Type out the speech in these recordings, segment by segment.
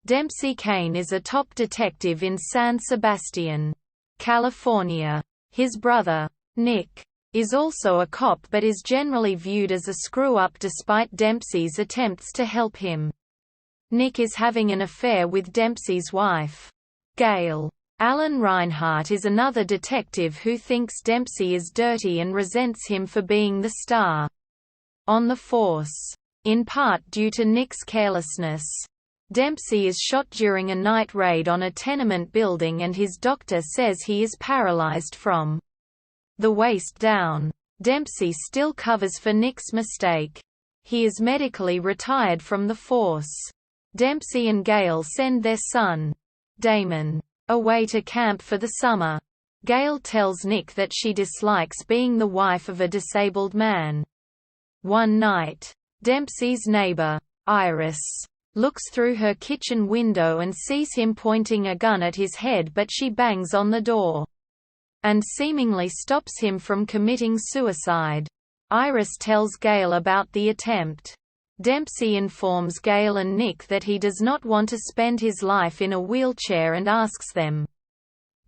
Dempsey Cain is a top detective in San Sebastian, California. His brother, Nick, is also a cop but is generally viewed as a screw-up despite Dempsey's attempts to help him. Nick is having an affair with Dempsey's wife, Gail. Alan Reinhardt is another detective who thinks Dempsey is dirty and resents him for being the star on the force, in part due to Nick's carelessness. Dempsey is shot during a night raid on a tenement building and his doctor says he is paralyzed from the waist down. Dempsey still covers for Nick's mistake. He is medically retired from the force. Dempsey and Gail send their son, Damon, away to camp for the summer. Gail tells Nick that she dislikes being the wife of a disabled man. One night, Dempsey's neighbor, Iris, looks through her kitchen window and sees him pointing a gun at his head, but she bangs on the door and seemingly stops him from committing suicide. Iris tells Gail about the attempt. Dempsey informs Gail and Nick that he does not want to spend his life in a wheelchair and asks them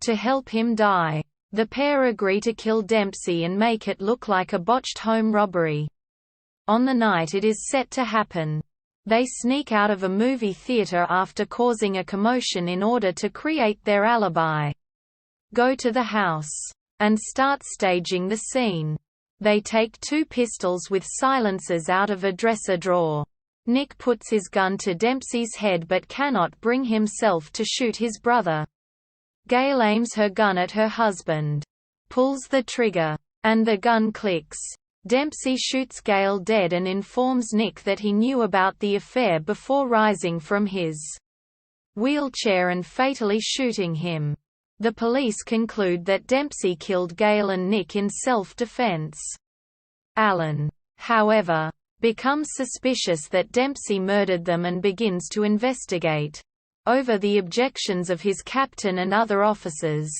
to help him die. The pair agree to kill Dempsey and make it look like a botched home robbery. On the night it is set to happen, they sneak out of a movie theater after causing a commotion in order to create their alibi, go to the house, and start staging the scene. They take 2 pistols with silencers out of a dresser drawer. Nick puts his gun to Dempsey's head but cannot bring himself to shoot his brother. Gail aims her gun at her husband, pulls the trigger, and the gun clicks. Dempsey shoots Gail dead and informs Nick that he knew about the affair before rising from his wheelchair and fatally shooting him. The police conclude that Dempsey killed Gail and Nick in self-defense. Alan, however, becomes suspicious that Dempsey murdered them and begins to investigate. Over the objections of his captain and other officers,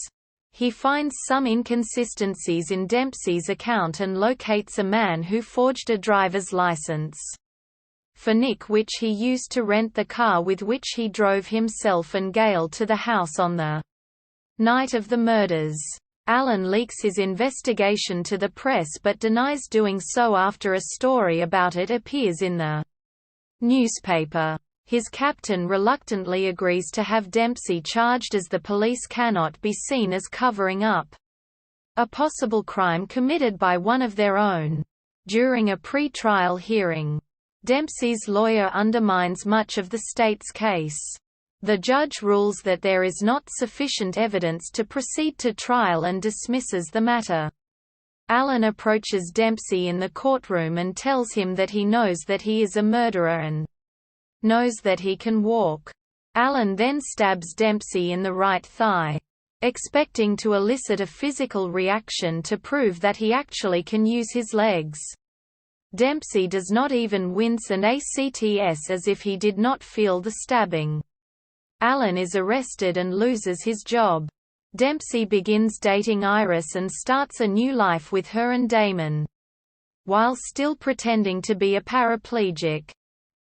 he finds some inconsistencies in Dempsey's account and locates a man who forged a driver's license for Nick, which he used to rent the car with which he drove himself and Gail to the house on the night of the murders. Alan leaks his investigation to the press but denies doing so after a story about it appears in the newspaper. His captain reluctantly agrees to have Dempsey charged as the police cannot be seen as covering up a possible crime committed by one of their own. During a pre-trial hearing, Dempsey's lawyer undermines much of the state's case. The judge rules that there is not sufficient evidence to proceed to trial and dismisses the matter. Alan approaches Dempsey in the courtroom and tells him that he knows that he is a murderer and knows that he can walk. Alan then stabs Dempsey in the right thigh, expecting to elicit a physical reaction to prove that he actually can use his legs. Dempsey does not even wince and acts as if he did not feel the stabbing. Alan is arrested and loses his job. Dempsey begins dating Iris and starts a new life with her and Damon, while still pretending to be a paraplegic.